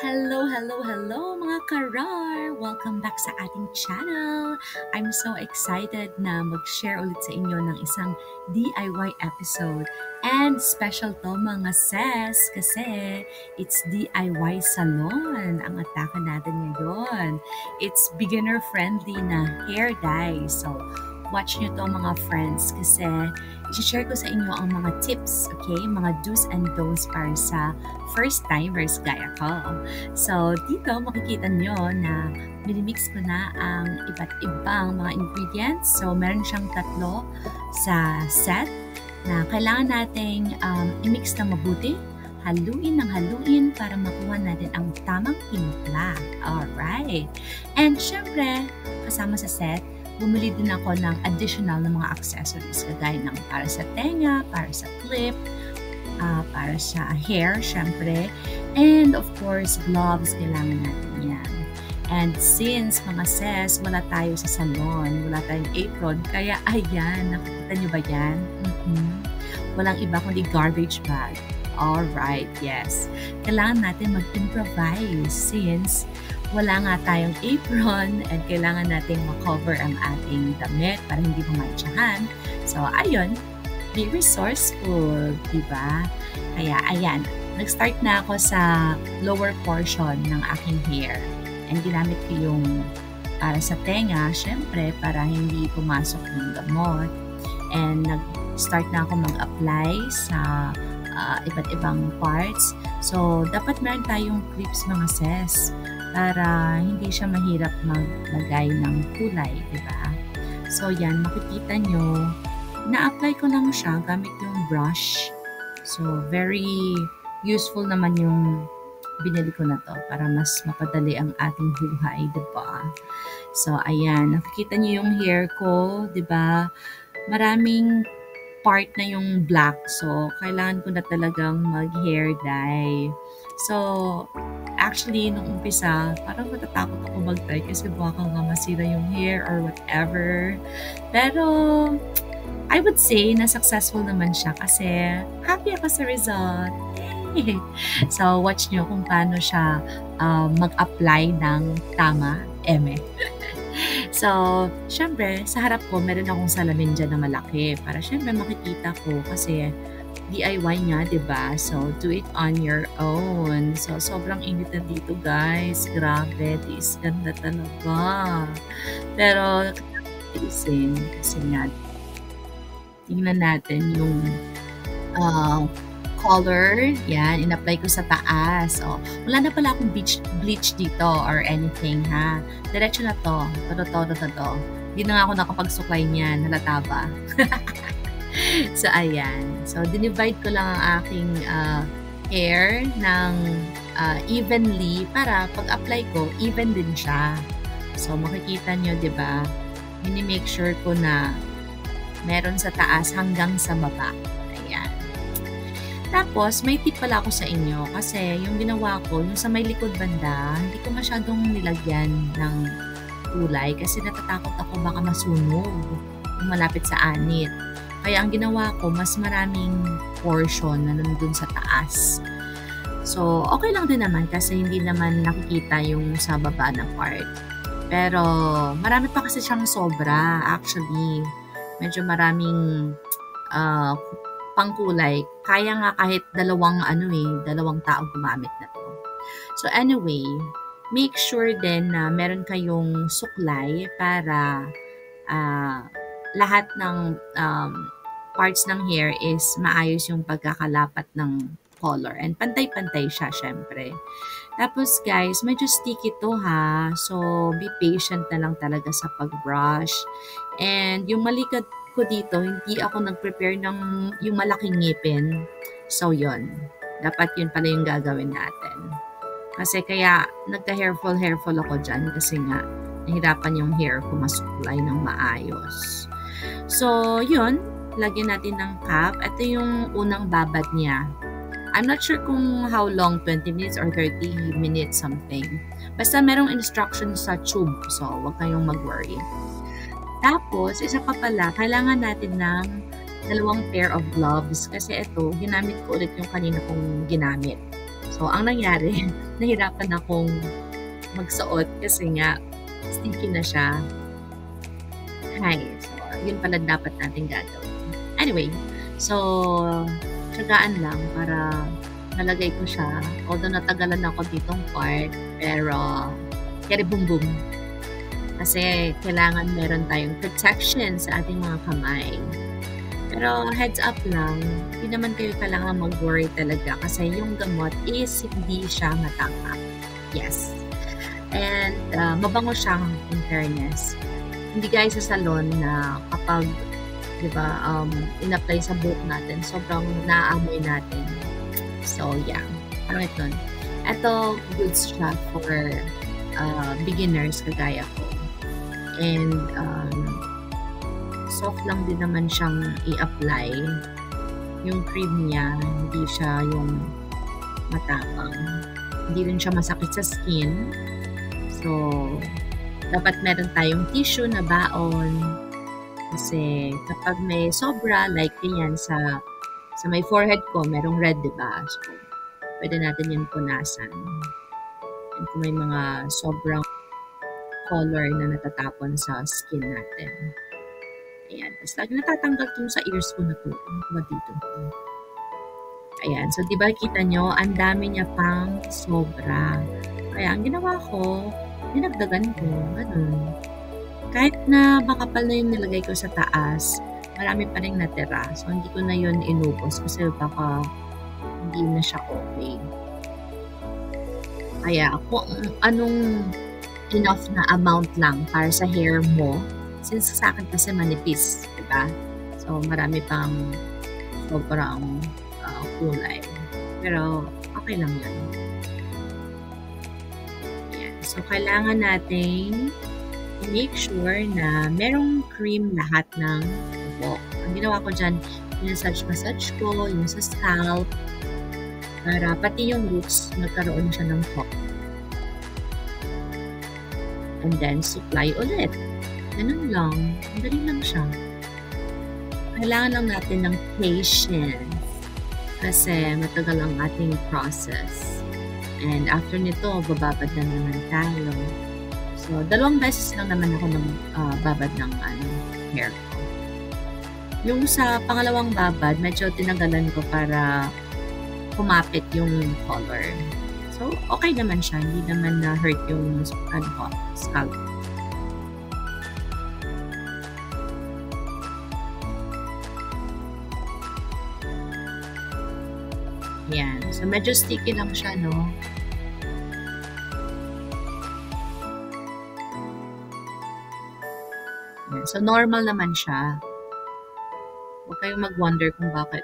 Hello, hello, hello mga karar! Welcome back sa ating channel! I'm so excited na mag-share ulit sa inyo ng isang DIY episode. And special to mga sis kasi it's DIY salon ang atake natin ngayon. It's beginner-friendly na hair dye. So, watch nyo to mga friends kasi i-share ko sa inyo ang mga tips, okay? Mga do's and don'ts para sa first-timers gaya ko. So, dito makikita nyo na minimix ko na ang iba't ibang mga ingredients. So, meron siyang tatlo sa set na kailangan nating i-mix na mabuti. Haluin ng haluin para makuha natin ang tamang timpla. Alright. And syempre, kasama sa set, bumili din ako ng additional na mga accessories kagaya ng para sa tenga, para sa clip, para sa hair, syempre. And of course, gloves, kailangan natin yan. And since mga sis, wala tayo sa salon, wala tayong apron, kaya ayan, nakikita nyo ba yan? Walang iba kundi garbage bag. Alright, yes. Kailangan natin mag-improvise since wala nga tayong apron and kailangan nating makover ang ating damit para hindi pumatsahan. So, ayun, be resourceful, diba? Kaya, ayan, nag-start na ako sa lower portion ng aking hair. And ginamit ko yung para sa tenga, syempre, para hindi pumasok yung gamot. And nag-start na ako mag-apply sa iba't ibang parts. So, dapat meron tayong clips mga sis para hindi siya mahirap maglagay ng kulay, diba? So, yan, makikita nyo, na-apply ko lang siya gamit yung brush. So, very useful naman yung binili ko na to para mas mapadali ang ating buhay, diba? So, ayan, nakikita nyo yung hair ko, diba? Maraming part na yung black. So, kailangan ko na talagang mag-hair dye. So, actually, nung umpisa, parang natatakot ako mag-dye kasi baka nga masira yung hair or whatever. Pero, I would say na successful naman siya kasi happy ako sa result. Yay! So, watch nyo kung paano siya mag-apply ng tama, eme. So, syempre, sa harap ko, meron akong salamin dyan na malaki para syempre makikita ko kasi DIY niya, diba? So, do it on your own. So, sobrang init na dito, guys. Grabe, tiis ganda talaga. Pero, tiisin kasi nga, tingnan natin yung color. Yan, in-apply ko sa taas. So, wala na pala akong bleach dito or anything, ha? Diretso na to. To. Hindi na nga ako nakapagsuklay niyan. Halata ba? So, ayan. So, dinivide ko lang ang aking hair ng evenly para pag-apply ko, even din siya. So, makikita nyo, diba? Mini-make sure ko na meron sa taas hanggang sa baba. Ayan. Tapos, may tip pala ako sa inyo kasi yung ginawa ko, yung sa may likod banda, hindi ko masyadong nilagyan ng kulay kasi natatakot ako baka masunog kung malapit sa anit. Kaya ang ginawa ko, mas maraming portion na nandun sa taas. So, okay lang din naman kasi hindi naman nakikita yung sa baba na part. Pero, marami pa kasi siyang sobra actually. Medyo maraming pangkulay. Kaya nga kahit dalawang tao gumamit na to. So anyway, make sure din na meron kayong suklay para lahat ng parts ng hair is maayos yung pagkakalapat ng color. And pantay-pantay siya, syempre. Tapos guys, medyo sticky to ha. So, be patient na lang talaga sa pag-brush. And yung malikad ko dito, hindi ako nag-prepare ng yung malaking ngipin. So, yon. Dapat yun pala yung gagawin natin. Kasi kaya nagka-hairful ako dyan kasi nga nahirapan yung hair ko masuklay ng maayos. So, yun. Lagyan natin ng cap. Ito yung unang babad niya. I'm not sure kung how long, 20 minutes or 30 minutes something. Basta merong instruction sa tube. So, wag kayong mag-worry. Tapos, isa pa pala, kailangan natin ng dalawang pair of gloves kasi ito, ginamit ko ulit yung kanina kong ginamit. So, ang nangyari, nahirapan akong magsuot kasi nga sticky na siya. Hay, so yun pala dapat natin gagawin. Anyway, so tiyagaan lang para nalagay ko siya. Although natagalan ako ditong part, pero kaya boom boom. Kasi kailangan meron tayong protection sa ating mga kamay. Pero heads up lang, hindi naman kayo kailangan mag-worry talaga kasi yung gamot is hindi siya matama. Yes. And mabango siyang in fairness. Hindi guys sa salon na kapag, di ba, in-apply sa buhok natin, sobrang naaamoy natin. So, yeah. Parang ito. Ito, good siya for beginners kagaya ko. And, soft lang din naman siyang i-apply. Yung cream niya, hindi siya yung matapang. Hindi rin siya masakit sa skin. So, dapat meron tayong tissue na baon. Kasi kapag may sobra, like yan sa may forehead ko, merong red, diba? So, pwede natin yung punasan. And kung may mga sobrang color na natatapon sa skin natin. Ayan. Tapos lagi natatanggal itong sa ears ko na to. Ano dito? Ayan. So, di ba kita nyo, ang dami niya pang sobra. Kaya, ang ginawa ko, dinagdagan ko. Ganun. Kahit na makapal na yung nilagay ko sa taas, marami pa rin natira. So, hindi ko na yun inubos kasi baka hindi na siya okay. Kaya, kung anong enough na amount lang para sa hair mo, since sa akin kasi manipis, diba? So, marami pang sobrang kulay. Pero, okay lang yan. Ayan. So, kailangan natin make sure na merong cream lahat ng buhok. Ang ginawa ko dyan, yung massage ko, yung sa scalp, para pati yung roots, nagkaroon siya ng pop. And then, supply ulit. Ganun lang. Madali lang siya. Kailangan lang natin ng patience kasi matagal ang ating process. And after nito, bababad na naman tayo. So, 2 beses lang naman ako babad ng hair ko. Yung sa pangalawang babad, medyo tinagalan ko para kumapit yung color. So, okay naman siya. Hindi naman na-hurt yung scalp. Yan. So, medyo sticky lang siya, no? Yan. So, normal naman siya. Huwag kayong mag-wonder kung bakit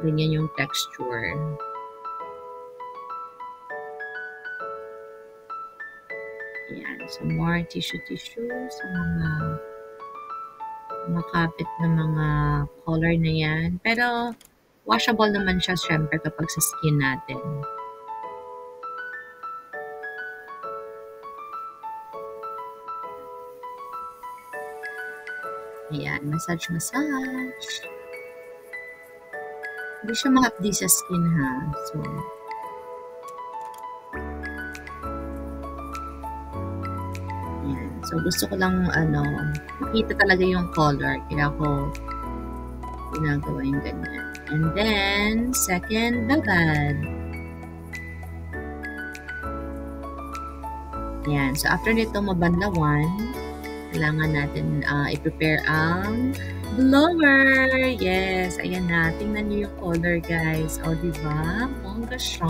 ganyan yung texture. Yan. So, more tissue sa mga makapit na mga color na yan. Pero, washable naman siya syempre kapag sa skin natin. Ayan, massage. Hindi siya mahapdi sa skin ha. So, ayan. So, gusto ko lang, makita talaga yung color. Kaya ako ginagawa yung ganyan. And then, second babad. Ayan. So, after nito mabanlawan, kailangan natin i-prepare ang blower. Yes. Ayan na. Tingnan niyo yung color, guys. O, diba? Bongga siya.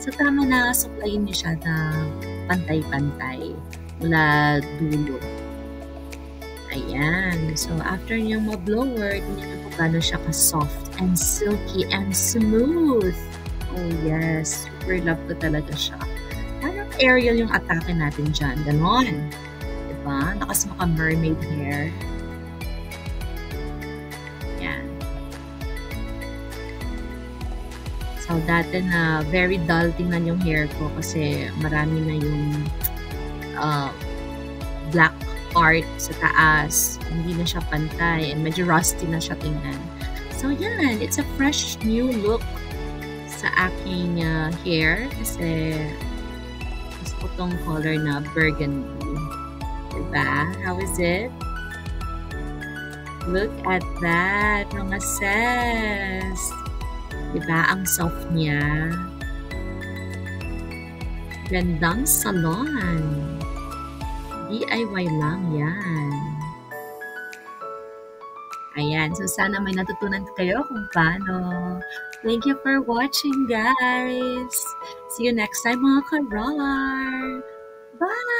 So, tama na. Supplyin niyo siya na pantay-pantay mula dulo. Ayan. So, after niyo ma-blower, tingnan niyo kung gano'n siya ka-soft and silky and smooth. Oh, yes. Super love ko talaga siya. Parang Ariel yung atake natin dyan. Ganon. Diba? Nakas maka-mermaid hair. Yan. So, dati na very dull tingnan yung hair ko kasi marami na yung black part sa taas. Hindi na siya pantay and medyo rusty na siya tingnan. So, yan. It's a fresh new look sa aking hair kasi gusto ko tong color na burgundy. Diba? How is it? Look at that, mga sis. Diba? Ang soft niya. Gandang salon. DIY lang yan. Ayan. So, sana may natutunan kayo kung paano. Thank you for watching, guys. See you next time, mga karar. Bye!